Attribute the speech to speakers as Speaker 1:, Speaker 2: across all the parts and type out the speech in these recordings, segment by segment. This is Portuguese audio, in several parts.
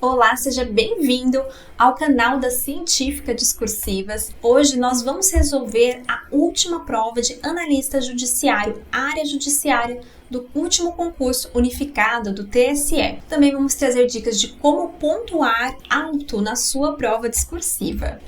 Speaker 1: Olá, seja bem-vindo ao canal da Científica Discursivas. Hoje nós vamos resolver a última prova de analista judiciário, área judiciária, do último concurso unificado do TSE. Também vamos trazer dicas de como pontuar alto na sua prova discursiva.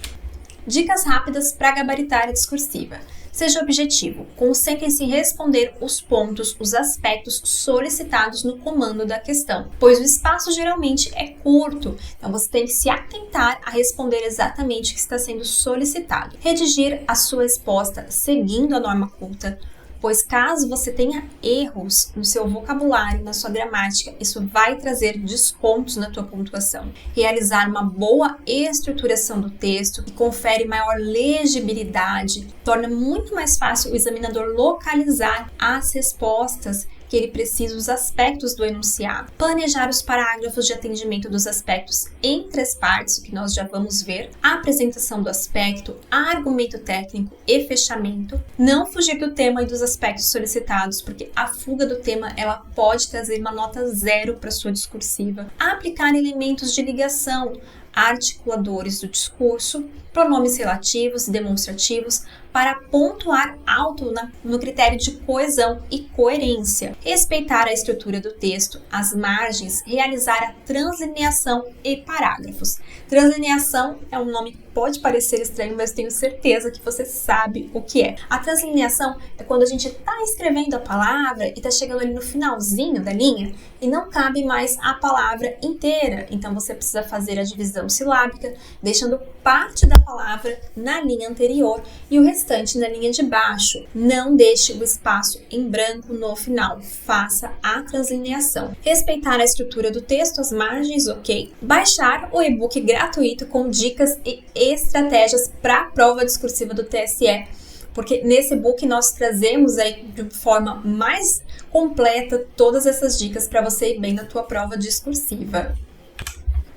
Speaker 1: Dicas rápidas para gabaritar a discursiva. Seja objetivo, concentre-se em responder os pontos, os aspectos solicitados no comando da questão, pois o espaço geralmente é curto, então você tem que se atentar a responder exatamente o que está sendo solicitado. Redigir a sua resposta seguindo a norma culta, pois caso você tenha erros no seu vocabulário, na sua gramática, isso vai trazer descontos na tua pontuação. Realizar uma boa estruturação do texto, que confere maior legibilidade, torna muito mais fácil o examinador localizar as respostas que ele precisa, os aspectos do enunciado. Planejar os parágrafos de atendimento dos aspectos entre as partes, o que nós já vamos ver. A apresentação do aspecto, argumento técnico e fechamento. Não fugir do tema e dos aspectos solicitados, porque a fuga do tema ela pode trazer uma nota 0 para sua discursiva. Aplicar elementos de ligação, articuladores do discurso, pronomes relativos e demonstrativos para pontuar alto no critério de coesão e coerência. Respeitar a estrutura do texto, as margens, realizar a translineação e parágrafos. Translineação é um nome que pode parecer estranho, mas tenho certeza que você sabe o que é. A translineação é quando a gente está escrevendo a palavra e está chegando ali no finalzinho da linha e não cabe mais a palavra inteira. Então você precisa fazer a divisão silábica, deixando parte da palavra na linha anterior e o restante na linha de baixo. Não deixe o espaço em branco no final. Faça a translineação. Respeitar a estrutura do texto, as margens, ok? Baixar o e-book gratuito com dicas e estratégias para a prova discursiva do TSE. Porque nesse e-book nós trazemos aí de forma mais completa todas essas dicas para você ir bem na tua prova discursiva.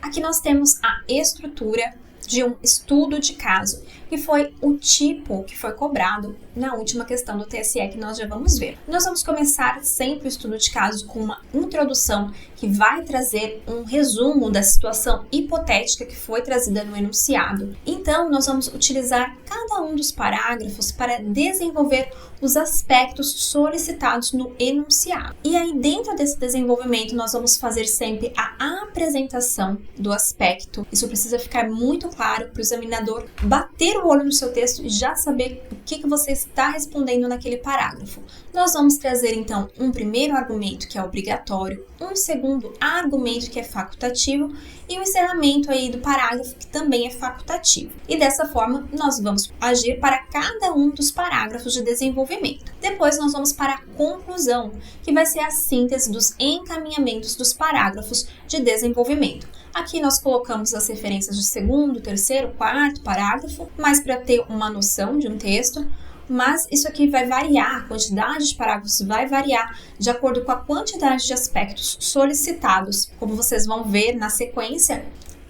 Speaker 1: Aqui nós temos a estrutura de um estudo de caso, que foi o tipo que foi cobrado na última questão do TSE que nós já vamos ver. Nós vamos começar sempre o estudo de caso com uma introdução que vai trazer um resumo da situação hipotética que foi trazida no enunciado. Então, nós vamos utilizar cada um dos parágrafos para desenvolver os aspectos solicitados no enunciado. E aí, dentro desse desenvolvimento, nós vamos fazer sempre a apresentação do aspecto. Isso precisa ficar muito claro para o examinador bater o olho no seu texto e já saber o que você está respondendo naquele parágrafo. Nós vamos trazer, então, um primeiro argumento que é obrigatório, um segundo argumento que é facultativo e o encerramento aí do parágrafo que também é facultativo. E dessa forma, nós vamos agir para cada um dos parágrafos de desenvolvimento. Depois, nós vamos para a conclusão, que vai ser a síntese dos encaminhamentos dos parágrafos de desenvolvimento. Aqui nós colocamos as referências de segundo, terceiro, quarto parágrafo, mas para ter uma noção de um texto, mas isso aqui vai variar, a quantidade de parágrafos vai variar de acordo com a quantidade de aspectos solicitados. Como vocês vão ver na sequência,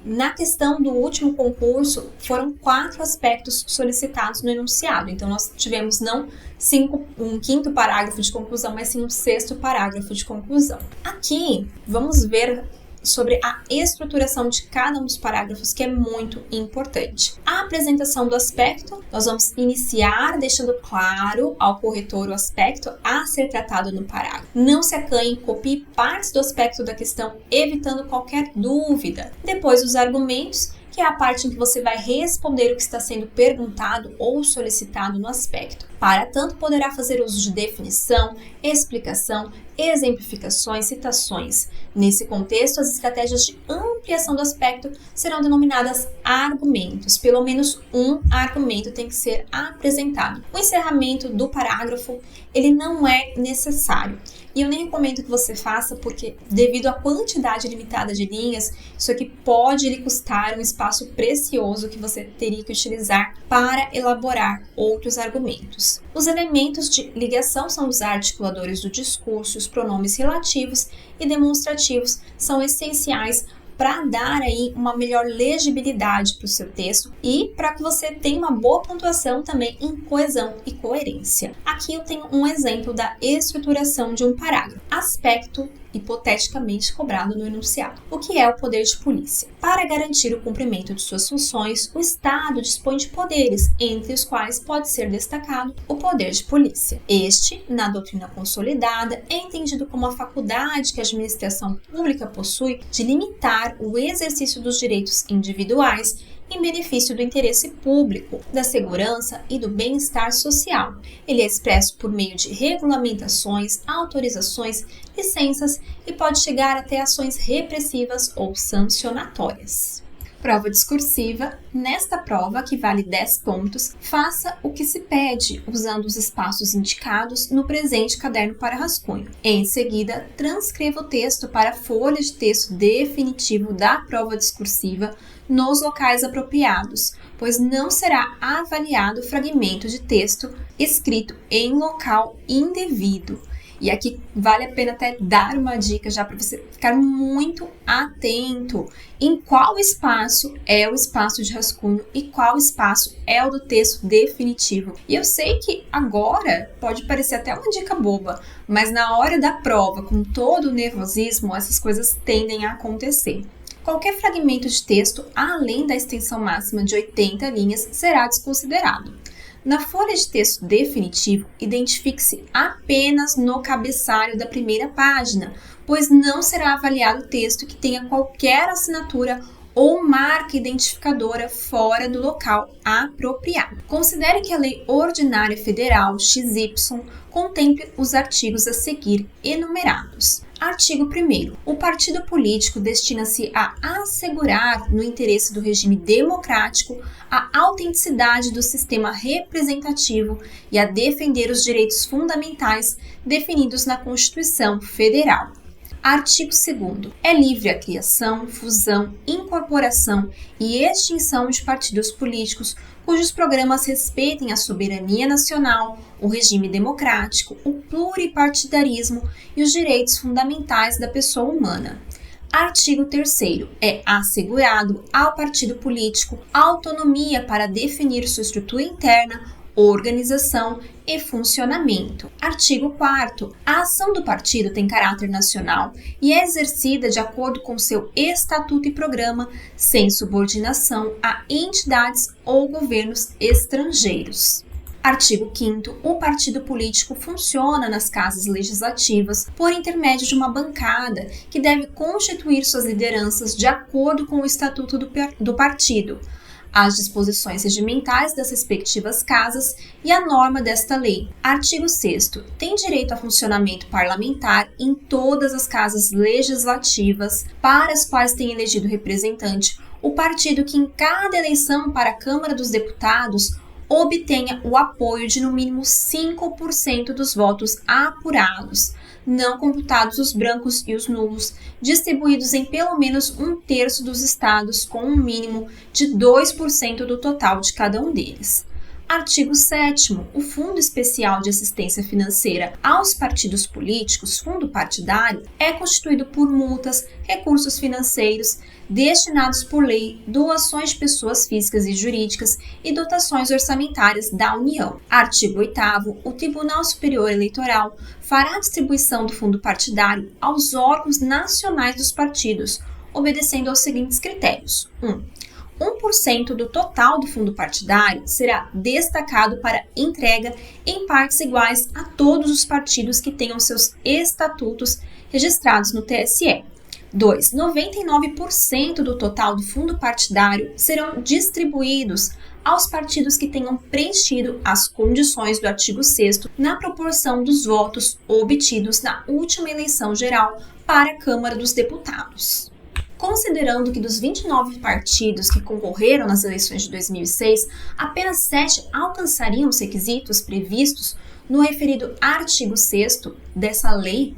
Speaker 1: na questão do último concurso, foram 4 aspectos solicitados no enunciado. Então, nós tivemos não um quinto parágrafo de conclusão, mas sim um sexto parágrafo de conclusão. Aqui, vamos ver sobre a estruturação de cada um dos parágrafos, que é muito importante. A apresentação do aspecto, nós vamos iniciar deixando claro ao corretor o aspecto a ser tratado no parágrafo. Não se acanhe, copie partes do aspecto da questão, evitando qualquer dúvida. Depois, os argumentos, que é a parte em que você vai responder o que está sendo perguntado ou solicitado no aspecto. Para tanto, poderá fazer uso de definição, explicação, exemplificações, citações. Nesse contexto, as estratégias de ampliação do aspecto serão denominadas argumentos. Pelo menos um argumento tem que ser apresentado. O encerramento do parágrafo, ele não é necessário. E eu nem recomendo que você faça porque, devido à quantidade limitada de linhas, isso aqui pode lhe custar um espaço precioso que você teria que utilizar para elaborar outros argumentos. Os elementos de ligação são os articuladores do discurso, os pronomes relativos e demonstrativos são essenciais para dar aí uma melhor legibilidade para o seu texto e para que você tenha uma boa pontuação também em coesão e coerência. Aqui eu tenho um exemplo da estruturação de um parágrafo. Aspecto hipoteticamente cobrado no enunciado. O que é o poder de polícia? Para garantir o cumprimento de suas funções, o Estado dispõe de poderes, entre os quais pode ser destacado o poder de polícia. Este, na doutrina consolidada, é entendido como a faculdade que a administração pública possui de limitar o exercício dos direitos individuais em benefício do interesse público, da segurança e do bem-estar social. Ele é expresso por meio de regulamentações, autorizações, licenças e pode chegar até ações repressivas ou sancionatórias. Prova discursiva. Nesta prova, que vale 10 pontos, faça o que se pede, usando os espaços indicados no presente caderno para rascunho. Em seguida, transcreva o texto para a folha de texto definitivo da prova discursiva nos locais apropriados, pois não será avaliado fragmento de texto escrito em local indevido. E aqui vale a pena até dar uma dica já para você ficar muito atento em qual espaço é o espaço de rascunho e qual espaço é o do texto definitivo. E eu sei que agora pode parecer até uma dica boba, mas na hora da prova, com todo o nervosismo, essas coisas tendem a acontecer. Qualquer fragmento de texto, além da extensão máxima de 80 linhas, será desconsiderado. Na folha de texto definitivo, identifique-se apenas no cabeçalho da primeira página, pois não será avaliado o texto que tenha qualquer assinatura ou marca identificadora fora do local apropriado. Considere que a Lei Ordinária Federal XY contemple os artigos a seguir enumerados. Artigo 1º. O partido político destina-se a assegurar, no interesse do regime democrático, a autenticidade do sistema representativo e a defender os direitos fundamentais definidos na Constituição Federal. Artigo 2º. É livre a criação, fusão, incorporação e extinção de partidos políticos cujos programas respeitem a soberania nacional, o regime democrático, o pluripartidarismo e os direitos fundamentais da pessoa humana. Artigo 3º. É assegurado ao partido político autonomia para definir sua estrutura interna, organização e funcionamento. Artigo 4º. A ação do partido tem caráter nacional e é exercida de acordo com seu estatuto e programa, sem subordinação a entidades ou governos estrangeiros. Artigo 5º. O partido político funciona nas casas legislativas por intermédio de uma bancada que deve constituir suas lideranças de acordo com o estatuto do partido, as disposições regimentais das respectivas casas e a norma desta lei. Artigo 6º. Tem direito a funcionamento parlamentar em todas as casas legislativas para as quais tem elegido representante o partido que em cada eleição para a Câmara dos Deputados obtenha o apoio de no mínimo 5% dos votos apurados, não computados os brancos e os nulos, distribuídos em pelo menos 1/3 dos estados, com um mínimo de 2% do total de cada um deles. Artigo 7º. O Fundo Especial de Assistência Financeira aos Partidos Políticos, fundo partidário, é constituído por multas, recursos financeiros, destinados por lei, doações de pessoas físicas e jurídicas e dotações orçamentárias da União. Artigo 8º. O Tribunal Superior Eleitoral fará a distribuição do fundo partidário aos órgãos nacionais dos partidos, obedecendo aos seguintes critérios. 1% do total do fundo partidário será destacado para entrega em partes iguais a todos os partidos que tenham seus estatutos registrados no TSE. 2. 99% do total do fundo partidário serão distribuídos aos partidos que tenham preenchido as condições do artigo 6º na proporção dos votos obtidos na última eleição geral para a Câmara dos Deputados. Considerando que dos 29 partidos que concorreram nas eleições de 2006, apenas 7 alcançariam os requisitos previstos no referido artigo 6º dessa lei,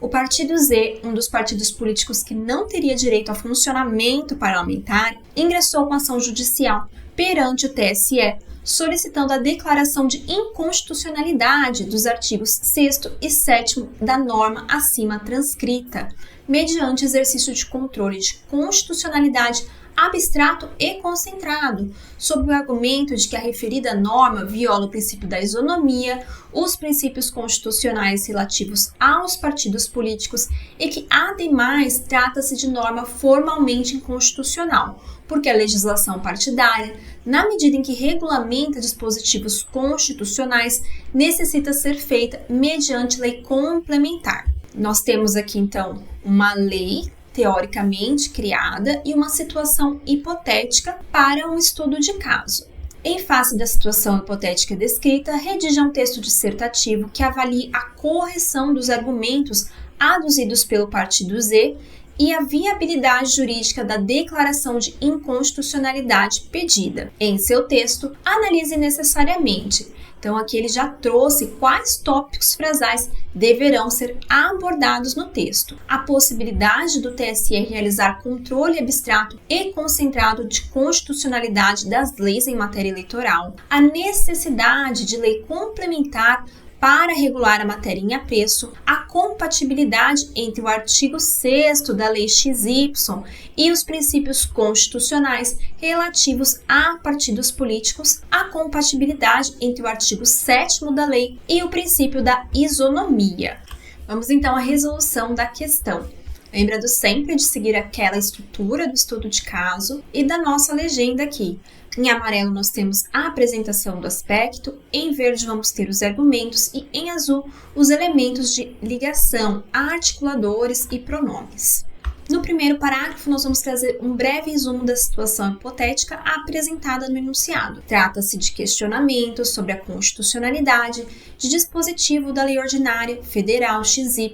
Speaker 1: o Partido Z, um dos partidos políticos que não teria direito a funcionamento parlamentar, ingressou com ação judicial perante o TSE, solicitando a declaração de inconstitucionalidade dos artigos 6º e 7º da norma acima transcrita, mediante exercício de controle de constitucionalidade abstrato e concentrado, sob o argumento de que a referida norma viola o princípio da isonomia, os princípios constitucionais relativos aos partidos políticos e que, ademais, trata-se de norma formalmente inconstitucional, porque a legislação partidária, na medida em que regulamenta dispositivos constitucionais, necessita ser feita mediante lei complementar. Nós temos aqui, então, uma lei teoricamente criada e uma situação hipotética para um estudo de caso. Em face da situação hipotética descrita, redija um texto dissertativo que avalie a correção dos argumentos aduzidos pelo partido Z e a viabilidade jurídica da declaração de inconstitucionalidade pedida. Em seu texto, analise necessariamente. Então, aqui ele já trouxe quais tópicos frasais deverão ser abordados no texto. A possibilidade do TSE realizar controle abstrato e concentrado de constitucionalidade das leis em matéria eleitoral. A necessidade de lei complementar para regular a matéria em apreço, a compatibilidade entre o artigo 6º da Lei XY e os princípios constitucionais relativos a partidos políticos, a compatibilidade entre o artigo 7º da lei e o princípio da isonomia. Vamos então à resolução da questão. Lembrando sempre de seguir aquela estrutura do estudo de caso e da nossa legenda aqui. Em amarelo nós temos a apresentação do aspecto, em verde vamos ter os argumentos e em azul os elementos de ligação, articuladores e pronomes. No primeiro parágrafo, nós vamos trazer um breve resumo da situação hipotética apresentada no enunciado. Trata-se de questionamentos sobre a constitucionalidade de dispositivo da Lei Ordinária Federal XY,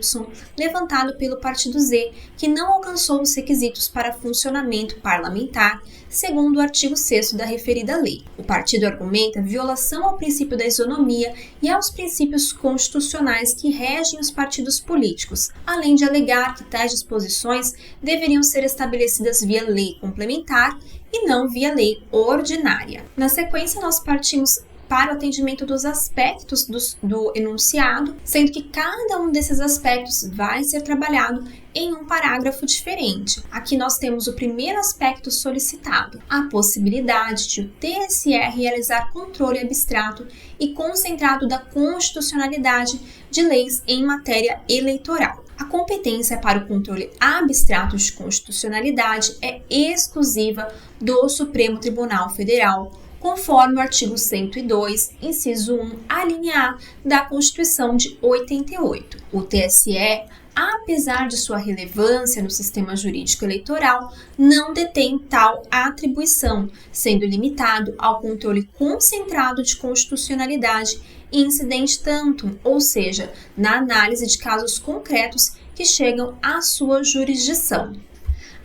Speaker 1: levantado pelo Partido Z, que não alcançou os requisitos para funcionamento parlamentar, segundo o artigo 6º da referida lei. O partido argumenta violação ao princípio da isonomia e aos princípios constitucionais que regem os partidos políticos, além de alegar que tais disposições deveriam ser estabelecidas via lei complementar e não via lei ordinária. Na sequência, nós partimos para o atendimento dos aspectos do enunciado, sendo que cada um desses aspectos vai ser trabalhado em um parágrafo diferente. Aqui nós temos o primeiro aspecto solicitado, a possibilidade de o TSE realizar controle abstrato e concentrado da constitucionalidade de leis em matéria eleitoral. A competência para o controle abstrato de constitucionalidade é exclusiva do Supremo Tribunal Federal, conforme o artigo 102, inciso 1, a linha A da Constituição de 88. O TSE, apesar de sua relevância no sistema jurídico eleitoral, não detém tal atribuição, sendo limitado ao controle concentrado de constitucionalidade e incidente tantum, ou seja, na análise de casos concretos que chegam à sua jurisdição.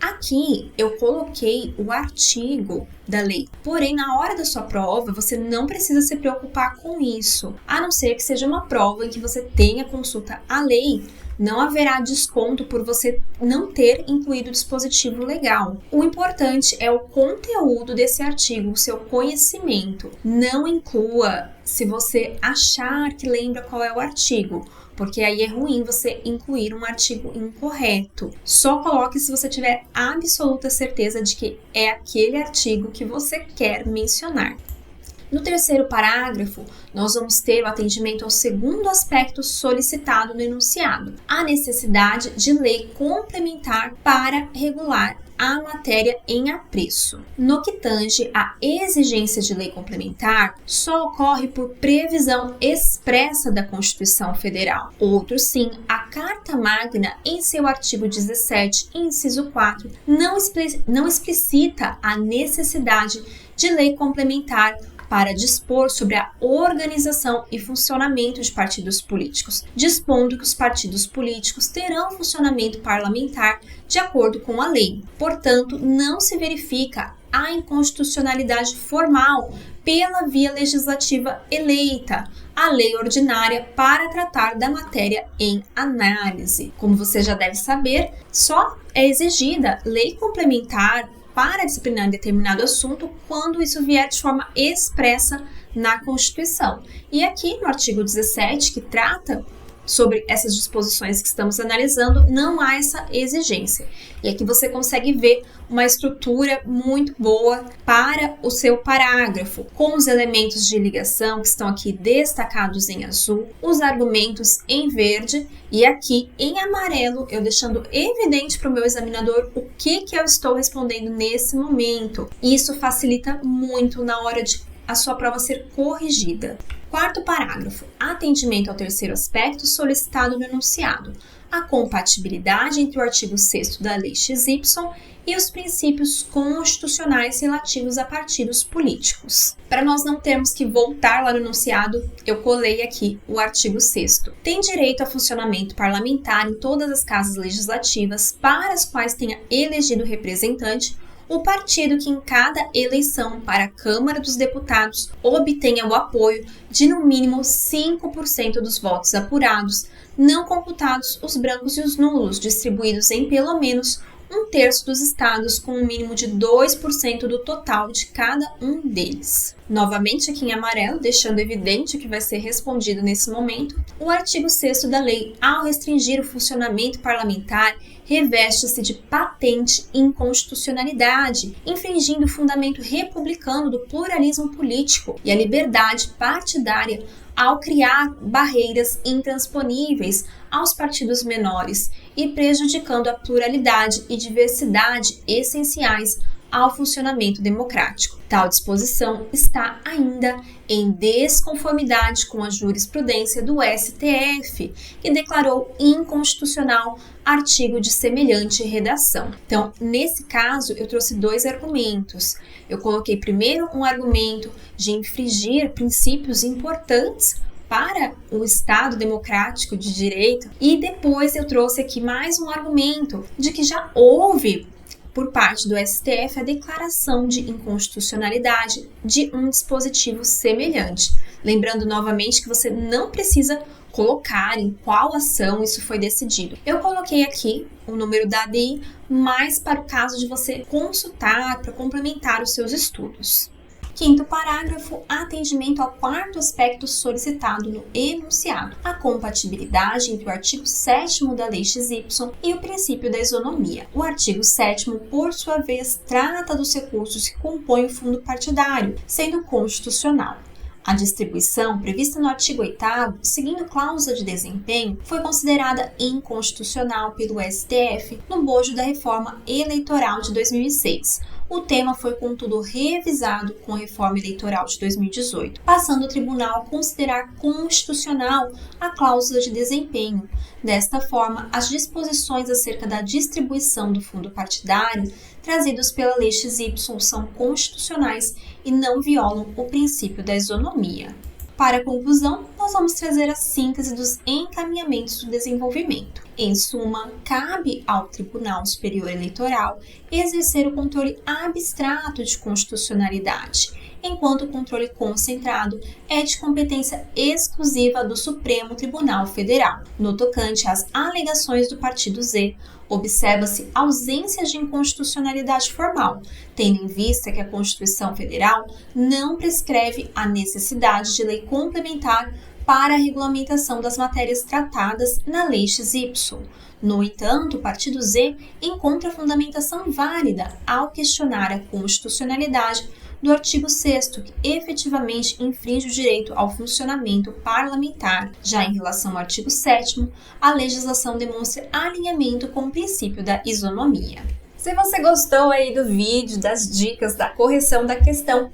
Speaker 1: Aqui eu coloquei o artigo da lei, porém na hora da sua prova você não precisa se preocupar com isso, a não ser que seja uma prova em que você tenha consulta à lei. Não haverá desconto por você não ter incluído o dispositivo legal. O importante é o conteúdo desse artigo, o seu conhecimento. Não inclua se você achar que lembra qual é o artigo, porque aí é ruim você incluir um artigo incorreto. Só coloque se você tiver absoluta certeza de que é aquele artigo que você quer mencionar. No terceiro parágrafo, nós vamos ter o atendimento ao segundo aspecto solicitado no enunciado, a necessidade de lei complementar para regular a matéria em apreço. No que tange à exigência de lei complementar, só ocorre por previsão expressa da Constituição Federal. Outro sim, a Carta Magna, em seu artigo 17, inciso 4, não explicita a necessidade de lei complementar para dispor sobre a organização e funcionamento de partidos políticos, dispondo que os partidos políticos terão funcionamento parlamentar de acordo com a lei. Portanto, não se verifica a inconstitucionalidade formal pela via legislativa eleita, a lei ordinária para tratar da matéria em análise. Como você já deve saber, só é exigida lei complementar para disciplinar determinado assunto quando isso vier de forma expressa na Constituição. E aqui no artigo 17, que trata sobre essas disposições que estamos analisando, não há essa exigência. E aqui você consegue ver uma estrutura muito boa para o seu parágrafo, com os elementos de ligação que estão aqui destacados em azul, os argumentos em verde e aqui em amarelo, eu deixando evidente para o meu examinador o que eu estou respondendo nesse momento. Isso facilita muito na hora de a sua prova ser corrigida. Quarto parágrafo. Atendimento ao terceiro aspecto solicitado no enunciado. A compatibilidade entre o artigo 6º da Lei XY e os princípios constitucionais relativos a partidos políticos. Para nós não termos que voltar lá no enunciado, eu colei aqui o artigo 6º. Tem direito a funcionamento parlamentar em todas as casas legislativas para as quais tenha elegido representante o partido que em cada eleição para a Câmara dos Deputados obtenha o apoio de no mínimo 5% dos votos apurados, não computados os brancos e os nulos, distribuídos em pelo menos 1/3 dos estados, com um mínimo de 2% do total de cada um deles. Novamente aqui em amarelo, deixando evidente o que vai ser respondido nesse momento, o artigo 6º da lei, ao restringir o funcionamento parlamentar, reveste-se de patente inconstitucionalidade, infringindo o fundamento republicano do pluralismo político e a liberdade partidária ao criar barreiras intransponíveis aos partidos menores e prejudicando a pluralidade e diversidade essenciais ao funcionamento democrático. Tal disposição está ainda em desconformidade com a jurisprudência do STF, que declarou inconstitucional artigo de semelhante redação. Então, nesse caso, eu trouxe 2 argumentos. Eu coloquei primeiro um argumento de infringir princípios importantes para o Estado democrático de direito e depois eu trouxe aqui mais um argumento de que já houve por parte do STF a declaração de inconstitucionalidade de um dispositivo semelhante. Lembrando novamente que você não precisa colocar em qual ação isso foi decidido. Eu coloquei aqui o número da ADI, mas para o caso de você consultar para complementar os seus estudos. Quinto parágrafo, atendimento ao quarto aspecto solicitado no enunciado, a compatibilidade entre o artigo 7º da Lei XY e o princípio da isonomia. O artigo 7º, por sua vez, trata dos recursos que compõem o fundo partidário, sendo constitucional. A distribuição, prevista no artigo 8º, seguindo cláusula de desempenho, foi considerada inconstitucional pelo STF no bojo da reforma eleitoral de 2006. O tema foi, contudo, revisado com a reforma eleitoral de 2018, passando o tribunal a considerar constitucional a cláusula de desempenho. Desta forma, as disposições acerca da distribuição do fundo partidário trazidos pela Lei XY são constitucionais e não violam o princípio da isonomia. Para a conclusão, nós vamos trazer a síntese dos encaminhamentos do desenvolvimento. Em suma, cabe ao Tribunal Superior Eleitoral exercer o controle abstrato de constitucionalidade, enquanto o controle concentrado é de competência exclusiva do Supremo Tribunal Federal. No tocante às alegações do Partido Z, observa-se ausência de inconstitucionalidade formal, tendo em vista que a Constituição Federal não prescreve a necessidade de lei complementar para a regulamentação das matérias tratadas na Lei XY. No entanto, o Partido Z encontra fundamentação válida ao questionar a constitucionalidade do artigo 6º, que efetivamente infringe o direito ao funcionamento parlamentar. Já em relação ao artigo 7º, a legislação demonstra alinhamento com o princípio da isonomia. Se você gostou aí do vídeo, das dicas, da correção da questão,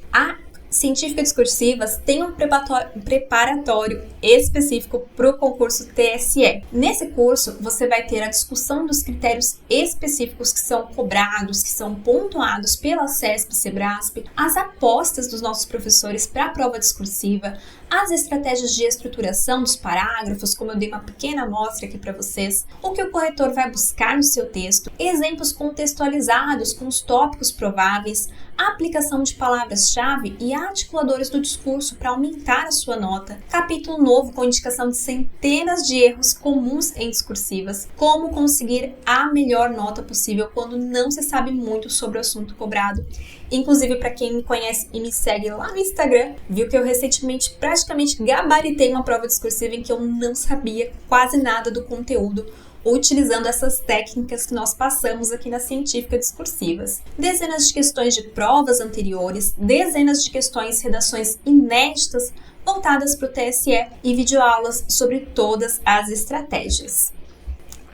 Speaker 1: Científica Discursivas tem um preparatório específico para o concurso TSE. Nesse curso, você vai ter a discussão dos critérios específicos que são cobrados, que são pontuados pela CESP e Sebrasp, as apostas dos nossos professores para a prova discursiva, as estratégias de estruturação dos parágrafos, como eu dei uma pequena amostra aqui para vocês, o que o corretor vai buscar no seu texto, exemplos contextualizados com os tópicos prováveis, a aplicação de palavras-chave e articuladores do discurso para aumentar a sua nota, capítulo novo com indicação de centenas de erros comuns em discursivas, como conseguir a melhor nota possível quando não se sabe muito sobre o assunto cobrado. Inclusive, para quem me conhece e me segue lá no Instagram, viu que eu recentemente praticamente gabaritei uma prova discursiva em que eu não sabia quase nada do conteúdo, utilizando essas técnicas que nós passamos aqui nas Científicas Discursivas. Dezenas de questões de provas anteriores, dezenas de questões, redações inéditas voltadas para o TSE e videoaulas sobre todas as estratégias.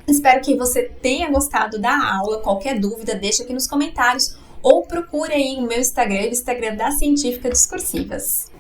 Speaker 1: Espero que você tenha gostado da aula. Qualquer dúvida, deixa aqui nos comentários ou procure aí o meu Instagram, o Instagram das Científicas Discursivas.